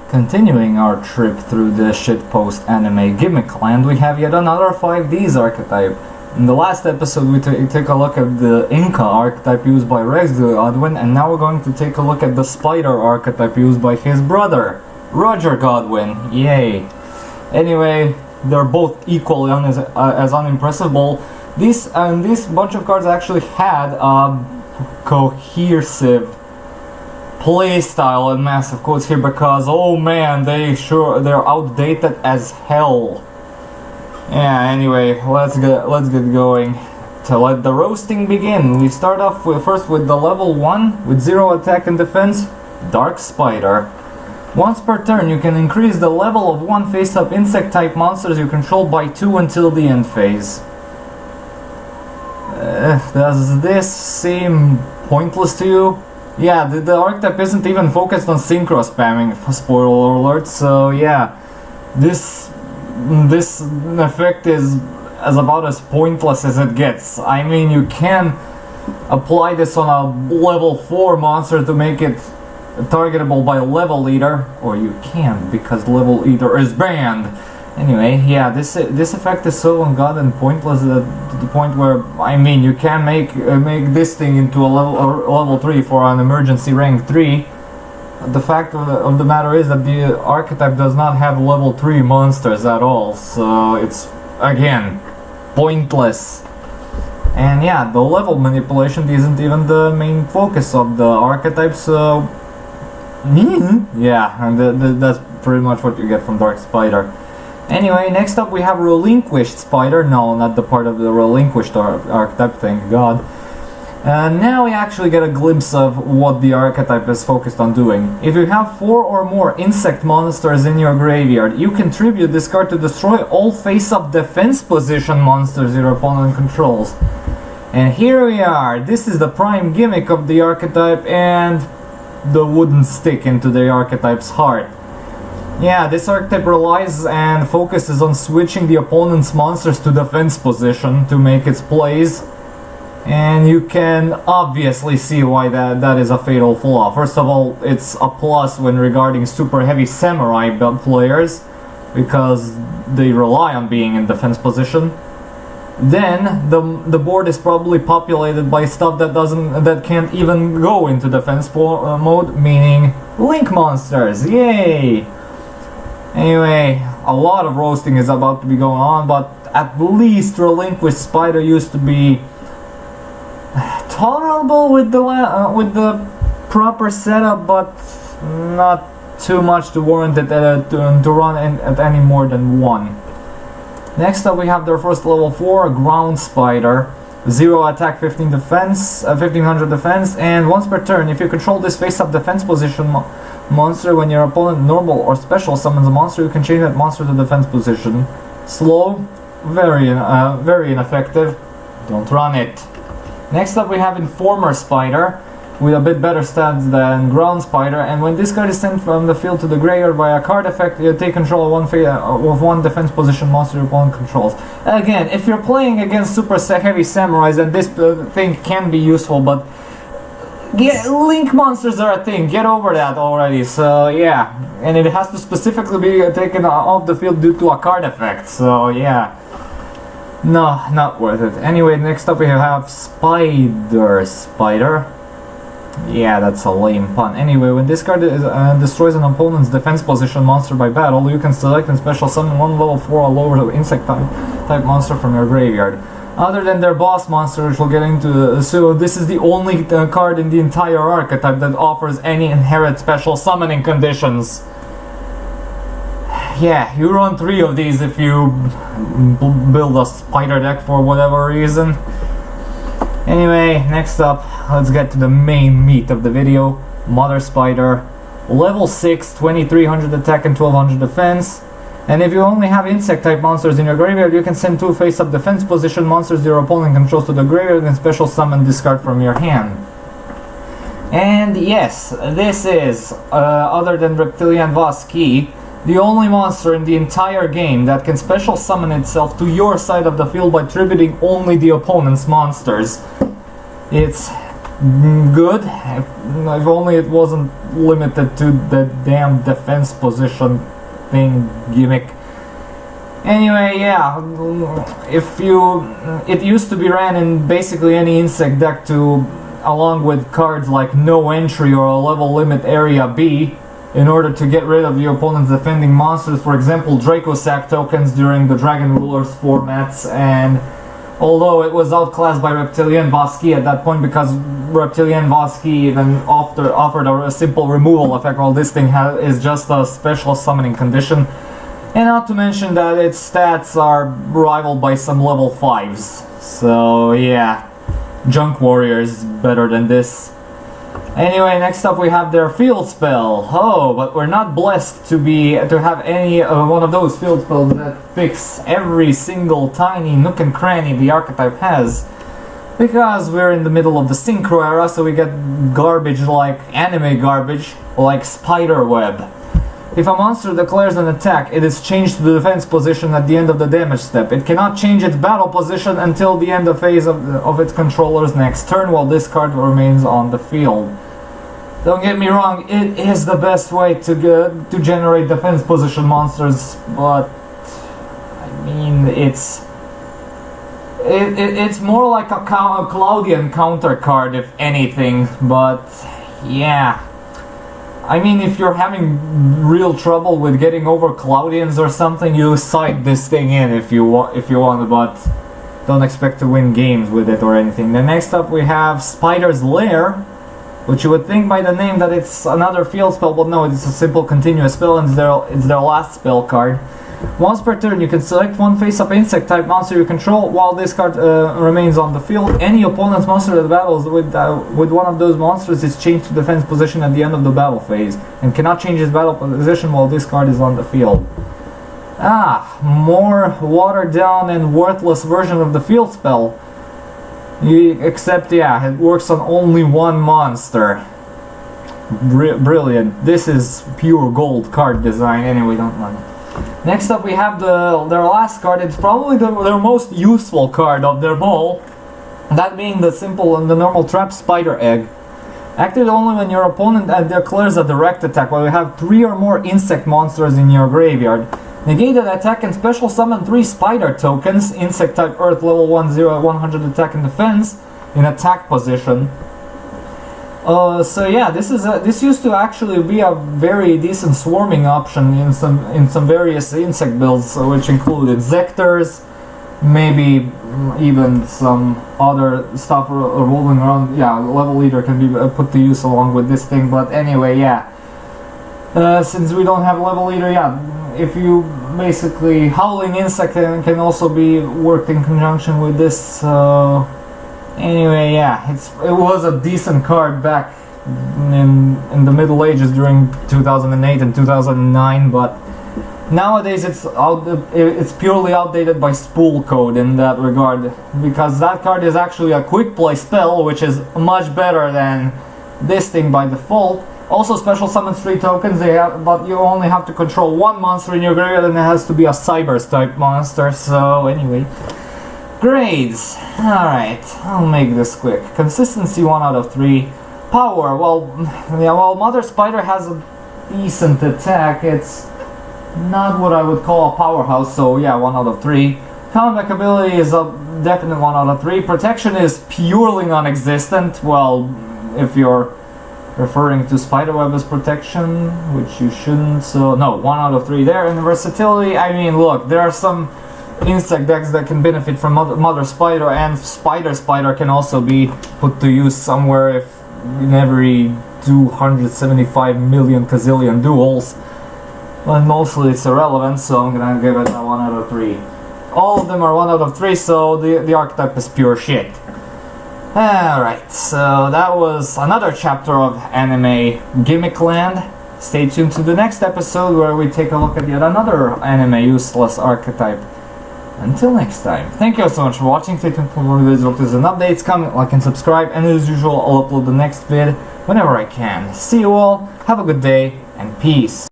Continuing our trip through the shitpost anime gimmick land, we have yet another 5Ds archetype. In the last episode we took a look at the Inca archetype used by Rex Godwin, and now we're going to take a look at the Spider archetype used by his brother, Roger Godwin. Yay! Anyway, they're both equally as unimpressive. This bunch of cards actually had a cohesive playstyle in massive quotes here, because oh man, they're outdated as hell. Yeah, anyway, let's get going. To let the roasting begin, we start off first with the level 1 with 0 attack and defense, Dark Spider. Once per turn, you can increase the level of one face-up insect type monsters you control by 2 until the end phase. Does this seem pointless to you? Yeah, the archetype isn't even focused on synchro spamming, spoiler alert, so yeah, this effect is about as pointless as it gets. I mean, you can apply this on a level 4 monster to make it targetable by level leader, or you can't because level leader is banned. Anyway, yeah, this effect is so ungodly pointless to the point where, I mean, you can make this thing into a level 3 for an emergency rank 3. The fact of the matter is that the archetype does not have level 3 monsters at all, so it's, again, pointless. And yeah, the level manipulation isn't even the main focus of the archetype, so yeah, and that's pretty much what you get from Dark Spider. Anyway, next up we have Relinquished Spider. No, not the part of the Relinquished archetype, thank God. Now we actually get a glimpse of what the archetype is focused on doing. If you have 4 or more insect monsters in your graveyard, you can tribute this card to destroy all face-up defense position monsters your opponent controls. And here we are. This is the prime gimmick of the archetype and the wooden stick into the archetype's heart. Yeah, this archetype relies and focuses on switching the opponent's monsters to defense position to make its plays. And you can obviously see why that is a fatal flaw. First of all, it's a plus when regarding super heavy samurai players, because they rely on being in defense position. Then the board is probably populated by stuff that can't even go into defense mode, meaning link monsters. Yay! Anyway, a lot of roasting is about to be going on, but at least Relinquished Spider used to be tolerable with the proper setup, but not too much to warrant it to run at any more than 1. Next up we have their first level 4, Ground Spider. 0 attack, 15 defense, 1500 defense, and once per turn, if you control this face-up defense position monster, when your opponent normal or special summons a monster, you can change that monster to defense position. Slow, very ineffective. Don't run it. Next up we have Informer Spider, with a bit better stats than Ground Spider, and when this card is sent from the field to the graveyard by a card effect, you take control of one defense position monster your opponent controls. Again, if you're playing against super heavy samurais, then this thing can be useful, but link monsters are a thing, get over that already, so yeah. And it has to specifically be taken off the field due to a card effect, so yeah. No, not worth it. Anyway, next up we have Spider. Yeah, that's a lame pun. Anyway, when this card destroys an opponent's defense position monster by battle, you can select and special summon one level 4 or lower insect type monster from your graveyard. Other than their boss monster, which we'll get into, so this is the only card in the entire archetype that offers any inherent special summoning conditions. Yeah, you run 3 of these if you build a spider deck for whatever reason. Anyway, next up, let's get to the main meat of the video. Mother Spider, level 6, 2300 attack and 1200 defense. And if you only have insect type monsters in your graveyard, you can send 2 face-up defense position monsters your opponent controls to the graveyard and special summon this card from your hand. And yes, this is, other than Reptilian Voski, the only monster in the entire game that can special summon itself to your side of the field by tributing only the opponent's monsters. It's good. If only it wasn't limited to the damn defense position thing gimmick. Anyway, yeah, it used to be ran in basically any insect deck too, along with cards like No Entry or a Level Limit Area B, in order to get rid of your opponent's defending monsters. For example, Draco Sack tokens during the Dragon Rulers formats, and although it was outclassed by Reptilian Voski at that point, because Reptilian Voski even offered a simple removal effect, while this thing is just a special summoning condition. And not to mention that its stats are rivaled by some level 5s. So yeah, Junk Warrior is better than this. Anyway, next up we have their field spell. Oh, but we're not blessed to have any one of those field spells that fix every single tiny nook and cranny the archetype has. Because we're in the middle of the Synchro era, so we get garbage like anime garbage, like Spider Web. If a monster declares an attack, it is changed to the defense position at the end of the damage step. It cannot change its battle position until the end of phase of its controller's next turn, while this card remains on the field. Don't get me wrong, it is the best way to generate defense position monsters, but I mean it's more like a Cloudian counter card if anything, but yeah. I mean, if you're having real trouble with getting over Cloudians or something, you side this thing in if you want, but don't expect to win games with it or anything. Then next up we have Spider's Lair, which you would think by the name that it's another field spell, but no, it's a simple continuous spell, and it's their last spell card. Once per turn, you can select one face-up insect-type monster you control. While this card remains on the field, any opponent's monster that battles with one of those monsters is changed to defense position at the end of the battle phase, and cannot change its battle position while this card is on the field. Ah, more watered-down and worthless version of the field spell. Except, yeah, it works on only one monster. Brilliant. This is pure gold card design. Anyway, don't mind. Next up we have their last card. It's probably their most useful card of their all, that being the normal trap Spider Egg. Active only when your opponent declares a direct attack, while you have 3 or more insect monsters in your graveyard. Negate that attack and special summon 3 spider tokens, insect type earth, level 100 attack and defense, in attack position. So yeah, this used to actually be a very decent swarming option in some various insect builds, which included Zectors, maybe even some other stuff revolving around. Yeah, level leader can be put to use along with this thing. But anyway, yeah. Since we don't have level leader, yeah, if you basically Howling Insect can also be worked in conjunction with this. Anyway, yeah, it was a decent card back in the Middle Ages during 2008 and 2009, but nowadays it's purely outdated by spool code in that regard, because that card is actually a quick play spell, which is much better than this thing by default. Also special summons 3 tokens, but you only have to control 1 monster in your graveyard, and it has to be a Cybers type monster. So anyway, grades. Alright, I'll make this quick. Consistency 1 out of 3. Power, well, yeah, while Mother Spider has a decent attack, it's not what I would call a powerhouse, so yeah, 1 out of 3. Comeback ability is a definite 1 out of 3. Protection is purely non-existent, well, if you're referring to Spiderweb as protection, which you shouldn't, so no, 1 out of 3 there. And versatility, I mean, look, there are some insect decks that can benefit from Mother Spider, and Spider can also be put to use somewhere if in every 275 million gazillion duels, but mostly it's irrelevant, so I'm gonna give it a 1 out of 3. All of them are 1 out of 3, so the archetype is pure shit. Alright, so that was another chapter of anime Gimmick Land. Stay tuned to the next episode where we take a look at yet another anime useless archetype. Until next time, thank you so much for watching. Stay tuned for more videos, updates and updates. Comment, like and subscribe, and as usual I'll upload the next vid whenever I can. See you all, have a good day, and peace.